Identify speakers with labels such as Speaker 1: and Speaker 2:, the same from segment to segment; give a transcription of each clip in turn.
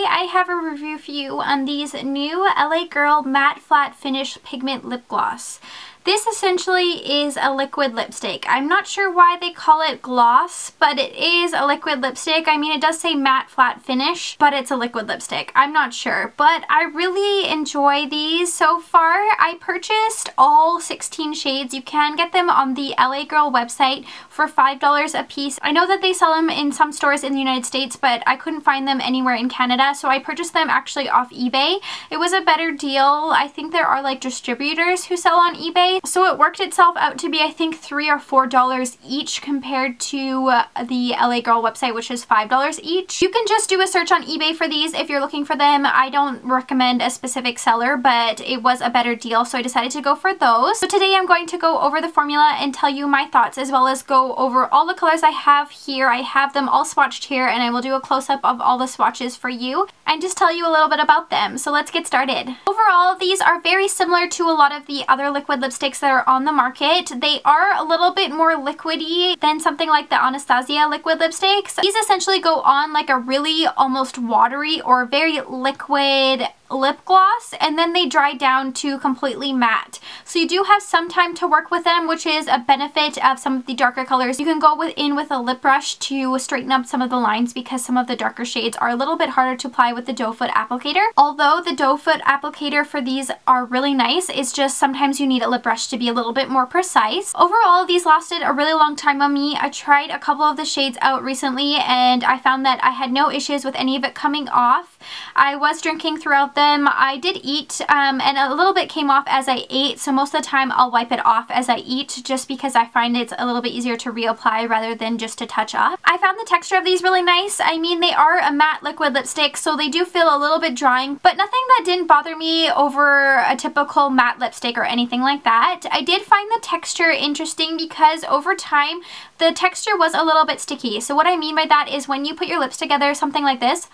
Speaker 1: today I have a review for you on these new LA Girl Matte Flat Finish Pigment Lip Gloss. This essentially is a liquid lipstick. I'm not sure why they call it gloss, but it is a liquid lipstick. I mean, it does say matte flat finish, but it's a liquid lipstick. I'm not sure, but I really enjoy these so far. I purchased all 16 shades. You can get them on the LA Girl website for $5 a piece. I know that they sell them in some stores in the United States, but I couldn't find them anywhere in Canada, so I purchased them actually off eBay. It was a better deal. I think there are like distributors who sell on eBay. So it worked itself out to be, I think, $3 or $4 each compared to the LA Girl website, which is $5 each. You can just do a search on eBay for these if you're looking for them. I don't recommend a specific seller, but it was a better deal, so I decided to go for those. So today I'm going to go over the formula and tell you my thoughts, as well as go over all the colors I have here. I have them all swatched here, and I will do a close-up of all the swatches for you and just tell you a little bit about them. So let's get started. Overall, these are very similar to a lot of the other liquid lipsticks that are on the market. They are a little bit more liquidy than something like the Anastasia liquid lipsticks. These essentially go on like a really almost watery or very liquid lip gloss, and then they dry down to completely matte. So you do have some time to work with them, which is a benefit of some of the darker colors. You can go in with a lip brush to straighten up some of the lines, because some of the darker shades are a little bit harder to apply with the doe foot applicator. Although the doe foot applicator for these are really nice, it's just sometimes you need a lip brush to be a little bit more precise. Overall, these lasted a really long time on me. I tried a couple of the shades out recently, and I found that I had no issues with any of it coming off. I was drinking throughout them. I did eat, and a little bit came off as I ate, so most of the time I'll wipe it off as I eat, just because I find it's a little bit easier to reapply rather than just to touch up. I found the texture of these really nice. I mean, they are a matte liquid lipstick, so they do feel a little bit drying, but nothing that didn't bother me over a typical matte lipstick or anything like that. I did find the texture interesting because over time the texture was a little bit sticky. So what I mean by that is when you put your lips together, something like this,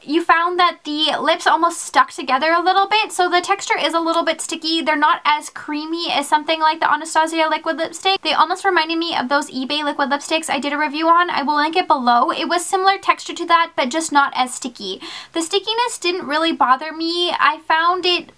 Speaker 1: you found that the lips almost stuck together a little bit, so the texture is a little bit sticky. They're not as creamy as something like the Anastasia liquid lipstick. They almost reminded me of those eBay liquid lipsticks I did a review on. I will link it below. It was similar texture to that, but just not as sticky. The stickiness didn't really bother me. I found it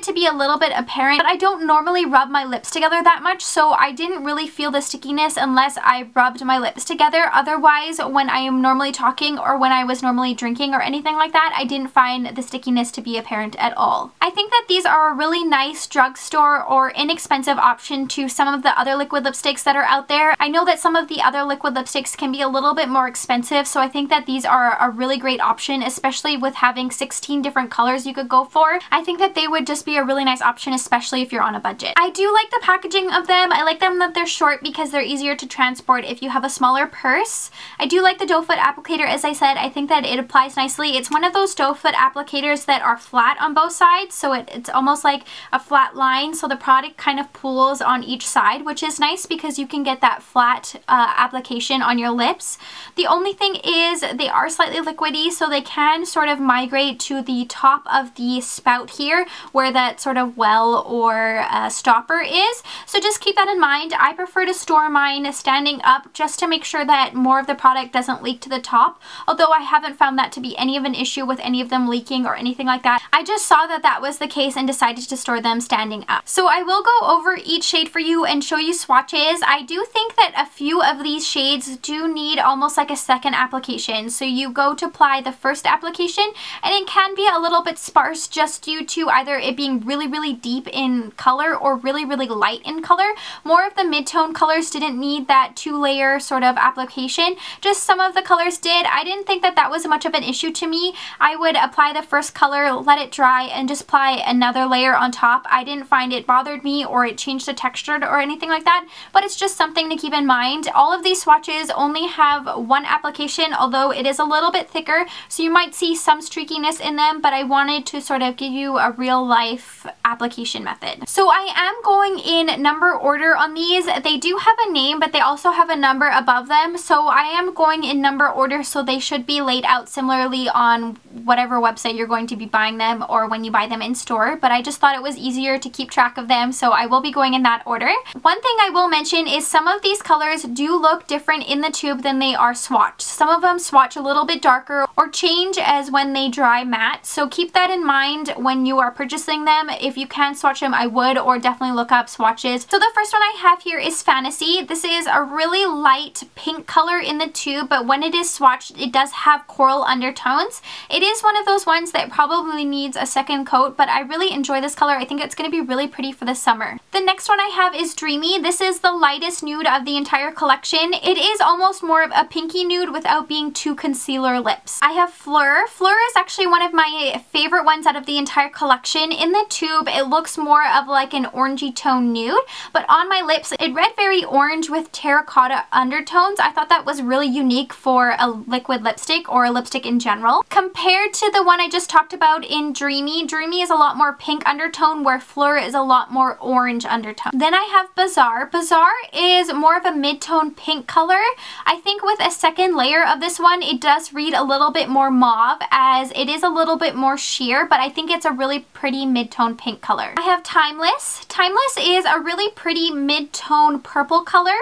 Speaker 1: to be a little bit apparent, but I don't normally rub my lips together that much, so I didn't really feel the stickiness unless I rubbed my lips together. Otherwise, when I am normally talking or when I was normally drinking or anything like that, I didn't find the stickiness to be apparent at all. I think that these are a really nice drugstore or inexpensive option to some of the other liquid lipsticks that are out there. I know that some of the other liquid lipsticks can be a little bit more expensive, so I think that these are a really great option, especially with having 16 different colors you could go for. I think that they would just be a really nice option, especially if you're on a budget. I do like the packaging of them. I like them that they're short because they're easier to transport if you have a smaller purse. I do like the doe foot applicator, as I said. I think that it applies nicely. It's one of those doe foot applicators that are flat on both sides, so it's almost like a flat line, so the product kind of pools on each side, which is nice because you can get that flat application on your lips. The only thing is they are slightly liquidy, so they can sort of migrate to the top of the spout here, where that sort of well or stopper is. So just keep that in mind. I prefer to store mine standing up just to make sure that more of the product doesn't leak to the top, although I haven't found that to be any of an issue with any of them leaking or anything like that. I just saw that that was the case and decided to store them standing up. So I will go over each shade for you and show you swatches. I do think that a few of these shades do need almost like a second application. So you go to apply the first application and it can be a little bit sparse just due to either it being really deep in color or really light in color. More of the mid-tone colors didn't need that two-layer sort of application. Just some of the colors did. I didn't think that that was much of an issue to me. I would apply the first color, let it dry, and just apply another layer on top. I didn't find it bothered me or it changed the texture or anything like that, but it's just something to keep in mind. All of these swatches only have one application, although it is a little bit thicker, so you might see some streakiness in them, but I wanted to sort of give you a real real life application method. So I am going in number order on these. They do have a name, but they also have a number above them. So I am going in number order, so they should be laid out similarly on whatever website you're going to be buying them or when you buy them in store. But I just thought it was easier to keep track of them, so I will be going in that order. One thing I will mention is some of these colors do look different in the tube than they are swatched. Some of them swatch a little bit darker or change as when they dry matte, so keep that in mind when you are purchasing them. If you can swatch them, I would, or definitely look up swatches. So the first one I have here is Fantasy. This is a really light pink color in the tube, but when it is swatched, it does have coral undertones. It is one of those ones that probably needs a second coat, but I really enjoy this color. I think it's going to be really pretty for the summer. The next one I have is Dreamy. This is the lightest nude of the entire collection. It is almost more of a pinky nude without being too concealer lips. I have Fleur. Fleur is actually one of my favorite ones out of the entire collection. In the tube, it looks more of like an orangey tone nude, but on my lips, it read very orange with terracotta undertones. I thought that was really unique for a liquid lipstick or a lipstick in general. Compared to the one I just talked about in Dreamy, Dreamy is a lot more pink undertone, where Fleur is a lot more orange undertone. Then I have Bazaar. Bazaar is more of a mid-tone pink color. I think with a second layer of this one, it does read a little bit more mauve, as it is a little bit more sheer, but I think it's a really pretty mid-tone pink color. I have Timeless. Timeless is a really pretty mid-tone purple color.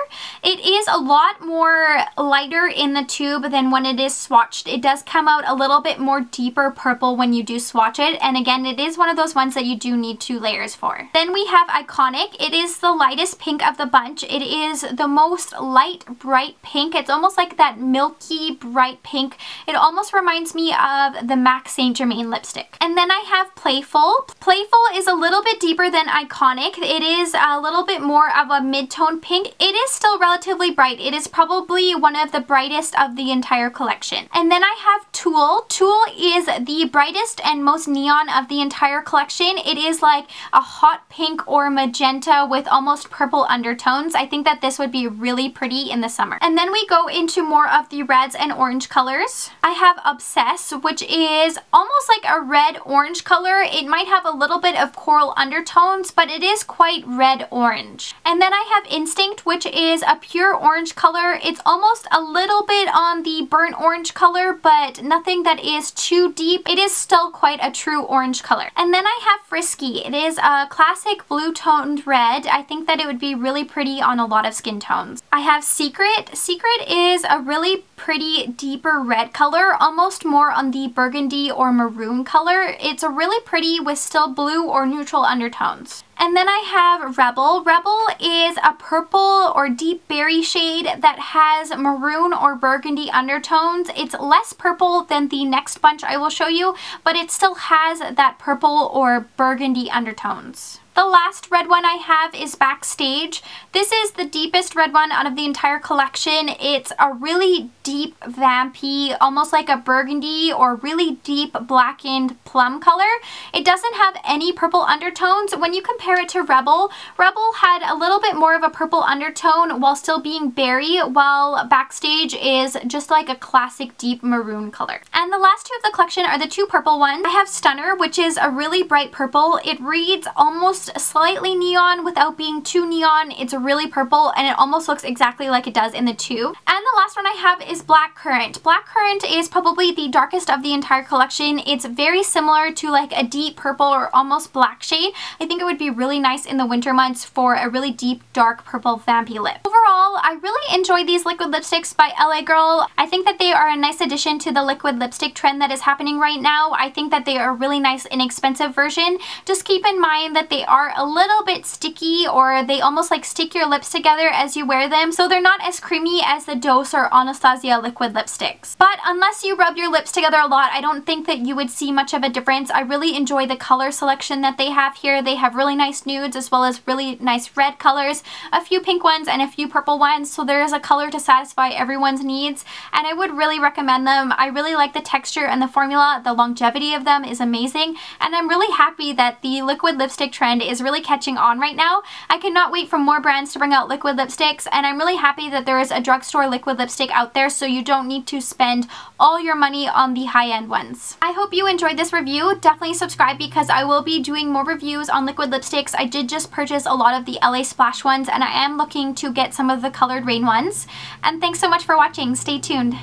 Speaker 1: It is a lot more lighter in the tube than when it is swatched. It does come out a little bit more deeper purple when you do swatch it, and again, it is one of those ones that you do need 2 layers for. Then we have Iconic. It is the lightest pink of the bunch. It is the most light, bright pink. It's almost like that milky, bright pink. It almost reminds me of the MAC Saint Germain lipstick. And then I have Playful. Playful is a little bit deeper than Iconic. It is a little bit more of a mid-tone pink. It is still relatively bright. It is probably one of the brightest of the entire collection. And then I have Tulle. Tulle is the brightest and most neon of the entire collection. It is like a hot pink or magenta with almost purple undertones. I think that this would be really pretty in the summer. And then we go into more of the reds and orange colors. I have Obsess, which is almost like a red-orange color. It might have a little bit of coral undertones, but it is quite red-orange. And then I have Instinct, which is a pure orange color. It's almost a little bit on the burnt orange color, but nothing that is too deep. It is still quite a true orange color. And then I have Frisky. It is a classic blue-toned red. I think that it would be really pretty on a lot of skin tones. I have Secret. Secret is a really pretty deeper red color, almost more on the burgundy or maroon color. It's a really pretty with still blue or neutral undertones. And then I have Rebel. Rebel is a purple or deep berry shade that has maroon or burgundy undertones. It's less purple than the next bunch I will show you, but it still has that purple or burgundy undertones. The last red one I have is Backstage. This is the deepest red one out of the entire collection. It's a really deep vampy, almost like a burgundy or really deep blackened plum color. It doesn't have any purple undertones. When you compare it to Rebel, Rebel had a little bit more of a purple undertone while still being berry, while Backstage is just like a classic deep maroon color. And the last two of the collection are the 2 purple ones. I have Stunner, which is a really bright purple. It reads almost slightly neon without being too neon. It's really purple and it almost looks exactly like it does in the tube. And the last one I have is Blackcurrant. Blackcurrant is probably the darkest of the entire collection. It's very similar to like a deep purple or almost black shade. I think it would be really nice in the winter months for a really deep dark purple vampy lip. Overall, I really enjoy these liquid lipsticks by LA Girl. I think that they are a nice addition to the liquid lipstick trend that is happening right now. I think that they are a really nice inexpensive version. Just keep in mind that they are a little bit sticky, or they almost like stick your lips together as you wear them, so they're not as creamy as the Dose or Anastasia liquid lipsticks. But unless you rub your lips together a lot, I don't think that you would see much of a difference. I really enjoy the color selection that they have here. They have really nice nudes as well as really nice red colors, a few pink ones and a few purple ones, so there is a color to satisfy everyone's needs, and I would really recommend them. I really like the texture and the formula. The longevity of them is amazing, and I'm really happy that the liquid lipstick trend is really catching on right now. I cannot wait for more brands to bring out liquid lipsticks, and I'm really happy that there is a drugstore liquid lipstick out there so you don't need to spend all your money on the high-end ones. I hope you enjoyed this review. Definitely subscribe because I will be doing more reviews on liquid lipsticks. I did just purchase a lot of the LA Splash ones, and I am looking to get some of the Colored Rain ones. And thanks so much for watching. Stay tuned.